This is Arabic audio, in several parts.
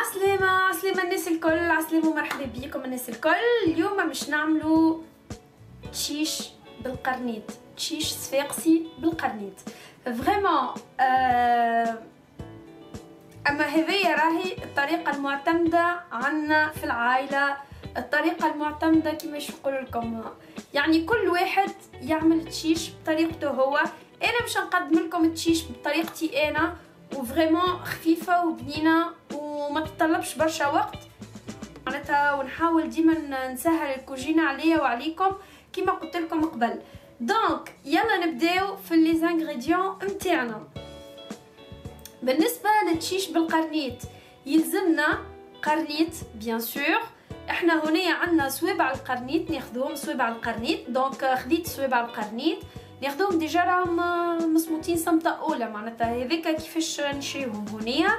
عسلامة الناس الكل، عسلامة ومرحبا بيكم الناس الكل. اليوم مش نعملو تشيش بالقرنيط، تشيش صفاقسي بالقرنيط فريمون. اما هذه راهي الطريقة المعتمدة عنا في العائلة، الطريقة المعتمدة كما نقول لكم، يعني كل واحد يعمل تشيش بطريقته هو. انا باش نقدم لكم تشيش بطريقتي انا، وفريمون خفيفه وبنينه وما تطلبش برشا وقت معناتها، ونحاول ديما نسهل الكوجينه عليا وعليكم كما قلت لكم قبل. دونك يلا نبداو في لي زانغريديون نتاعنا. بالنسبه للتشيش بالقرنيط يلزمنا قرنيط بيان سور. احنا هنا عندنا صوابع القرنيط ناخذوهم، صوابع القرنيط. دونك خديت صوابع القرنيط ناخذوهم ديجا راهم مصموطين صمته اولى، معناتها هذاك كيفاش نشريوهم هنايا.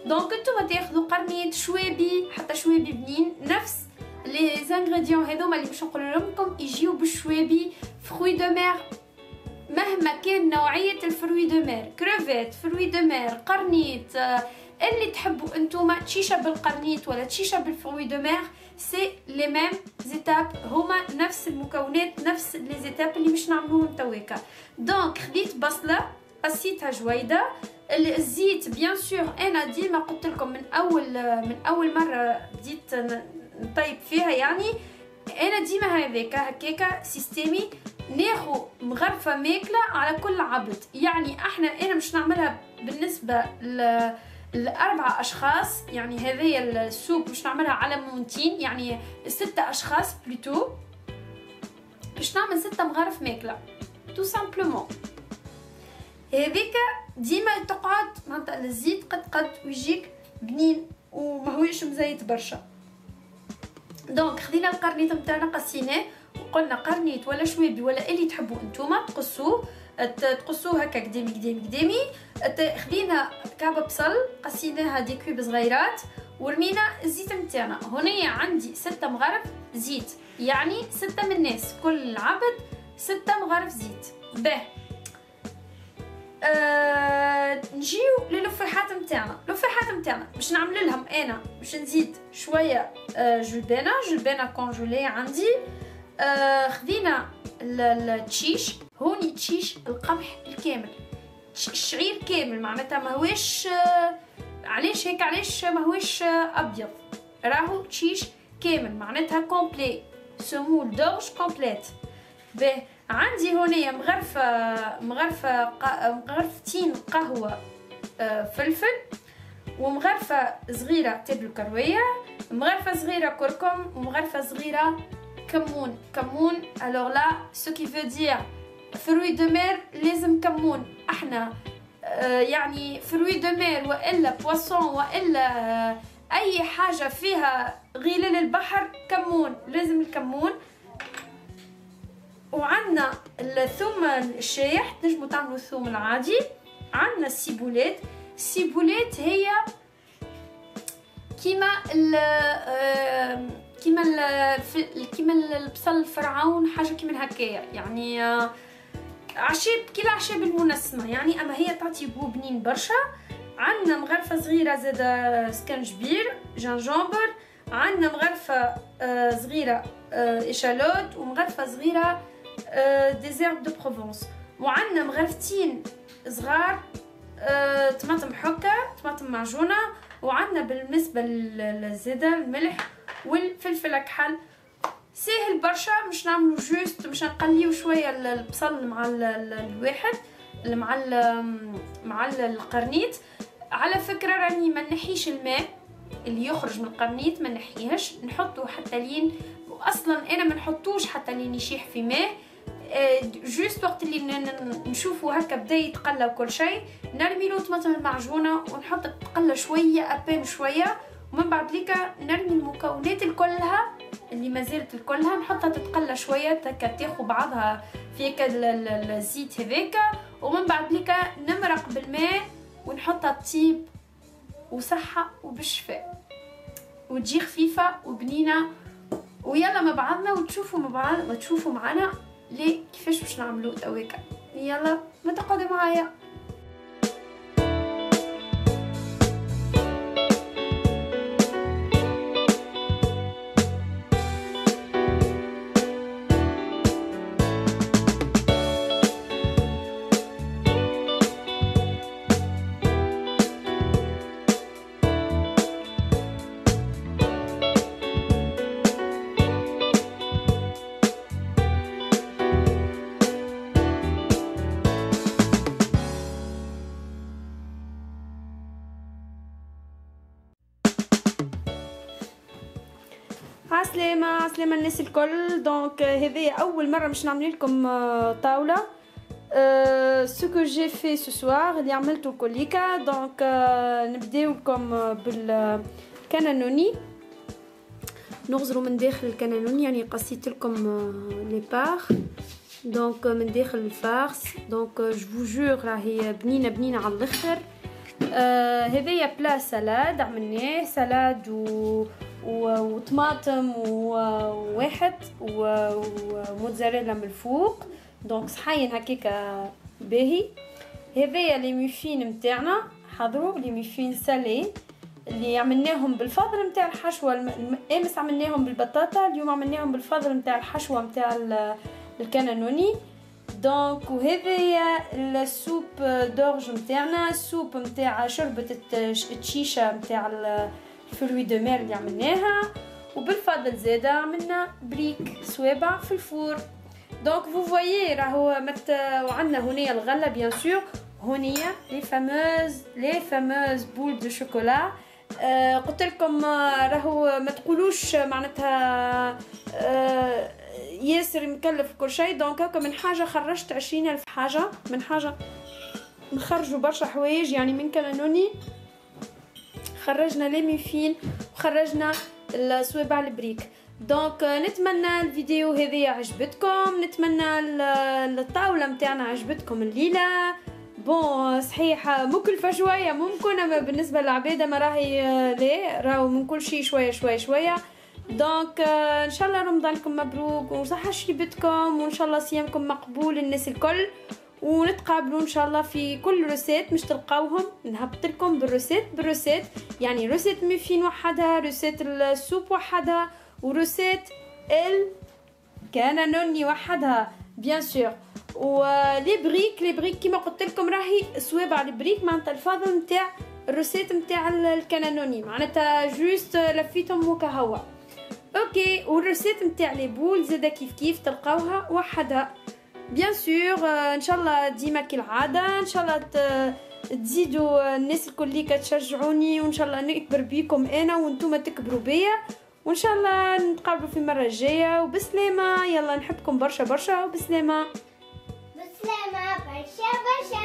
دونك نتوما تاخذوا قرنيط شوابي، حتى شوابي بنين، نفس لي زانغريديون هذوما اللي باش نقول لكم يجيو بالشوابي. فروي دو مير مهما كان نوعيه الفروي دو مير، كروفيت، فروي دو مير، قرنيط، اللي تحبوا انتوما، تشيشه بالقرنيط ولا تشيشه بالفروي دو مير، سي لي ميم زيتاب، هما نفس المكونات، نفس لي زيتاب اللي باش نعملوهم تواكا. دونك خديت بصله قصيتها جويده. الزيت بيان سور انا ديما قلت لكم من اول مره بديت نطيب فيها، يعني انا ديما هكاكا سيستيمي، ناخذ مغرفه ماكله على كل عبد. يعني انا مش نعملها بالنسبه ل4 اشخاص، يعني هذه السوب باش نعملها على مونتين، يعني 6 اشخاص بلوتو، باش نعمل 6 مغارف ماكله تو سامبلومون. هذيك ديما تقعد معناتها الزيت قد ويجيك بنين وماهوش مزيت برشا. دونك خدينا القرنيط نتاعنا قصيناه، وقلنا قرنيط ولا شويبي ولا اللي تحبوا انتوما تقصوه هكا قدامي. خدينا كعبه بصل قصيناها دي كوب صغيرات، ورمينا الزيت نتاعنا. هنا عندي 6 مغارف زيت، يعني 6 من الناس، كل عبد 6 مغارف زيت. باه نجيو للفيحات نتاعنا. اللفيحات نتاعنا باش نعمل لهم انا باش نزيد شويه جلبانه كونجولي عندي. خدينا التشيش، هوني تشيش القمح الكامل، الشعير كامل، معناتها ماهوش علاش ماهوش ابيض، راهو تشيش كامل معناتها كومبلي، سمول دورج كومبليت. باه عندي هنا مغرفتين قهوه فلفل، ومغرفه صغيره تبل كرويه، مغرفه صغيره كركم، ومغرفه صغيره كمون. الوغ لا سو كي فو دير فروي دو مير لازم كمون. احنا يعني فروي دو مير والا بواسون والا اي حاجه فيها غلال البحر كمون، لازم الكمون. وعندنا الثوم الشايح، تنجموا تعملوا الثوم العادي. عندنا السيبولات هي كيما البصل الفرعون، حاجه كيما هكايا، يعني عشاب كي العشاب المنسمه يعني، اما هي تعطي بو بنين برشا. عندنا مغرفه صغيره زاده سكنجبير جنجومبر، عندنا مغرفه صغيره اشالوت، ومغرفه صغيره ديزيرب دو بروفونس، وعندنا مغرفتين صغار طماطم حكه، طماطم معجونه، وعندنا بالنسبه للزيادة الملح والفلفل الكحل. ساهل برشا، مش نعملو جوست، مش نقليو شويه البصل مع الواحد مع القرنيط. على فكره راني ما نحيش الماء اللي يخرج من القرنيط، ما نحيهش، نحطه حتى لين، واصلا انا ما نحطوش حتى لين يشيح في ماء. جوست وقت اللي نشوفه هكا بدا يتقلى وكل شيء، نرمي له طماطم المعجونه ونحط تقلى شويه ابان شويه، ومن بعد ليكا نرمي المكونات الكلها اللي ما زالت الكلها، نحطها تتقلى شويه هكا تاخذ بعضها في هكا الزيت هذاكا، ومن بعد ليكا نمرق بالماء ونحطها تطيب وصحه وبالشفاء، وتجي خفيفه وبنينه. ويلا مع بعضنا وتشوفوا معنا ليه كيفاش باش نعملو تواكا. يلا ما تقعدوا معايا. عسلامة الناس الكل. دونك هذه اول مره باش نعمل لكم طاوله. سو كو جي في سو سوار اللي عملته كوليكا. دونك نبداو لكم بالكانانوني. نغزروا من داخل الكانانوني، يعني قصيت لكم لي بار. دونك من داخل الفارس. دونك جو فو جور راهي بنينه على الاخر. هذايا بلا سلاد عملناه، سلاد وطماطم وواحد وموتزاريلا من الفوق. دونك صحين هكاكا باهي. هذايا لي ميفين نتاعنا، حضروا لي ميفين سالي اللي عملناهم بالفضل نتاع الحشوه. امس عملناهم بالبطاطا، اليوم عملناهم بالفضل نتاع الحشوه نتاع الكانانوني. دونك وهذايا السوب دورج نتاعنا، السوب نتاع شوربه التشيشه نتاع الفروي دو مير اللي عملناها. وبالفضل زاده عملنا بريك سوابع في الفور. دونك فو فوايي راهو وعندنا هنا الغله بيان سور. هنيا لي فاموز بول دو شوكولا. قلت لكم راهو ما تقولوش معناتها ياسر مكلف كل شيء. دونك هكا من حاجه خرجت 20,000 حاجه، من حاجه نخرجوا برشا حوايج. يعني من كانانوني خرجنا لي ميفين وخرجنا الصوابع البريك. دونك نتمنى الفيديو هذه عجبتكم، نتمنى الطاوله نتاعنا عجبتكم الليله. بون صحيح مكلفه شويه ممكن، اما بالنسبه للعباده ما راهي لا، راهو من كل شيء شويه. دونك ان شاء الله رمضانكم مبروك وصحه شيبتكم، وان شاء الله صيامكم مقبول الناس الكل. ونتقابلوا ان شاء الله في كل روسيت مش تلقاوهم. نهبط لكم بالروسيت يعني روسيت ميفين وحدها، روسيت السوب وحدها، وروسيت الكانانوني وحدها بيان سور. ولي بريك كيما قلت لكم راهي صوابع البريك معناتها الفاضل نتاع الروسيت نتاع الكانانوني، معناتها جوست لفيتهم وكهوا اوكي. والروسيت نتاع لي بول زاده كيف تلقاوها وحدها بيان سور. ان شاء الله ديما كالعاده، ان شاء الله تزيدوا الناس الكل تشجعوني، وان شاء الله نكبر بيكم انا وانتم تكبروا بيا، وان شاء الله نتقابلوا في المره الجايه. وبسلامه، يلا نحبكم برشا وبسلامه. برشا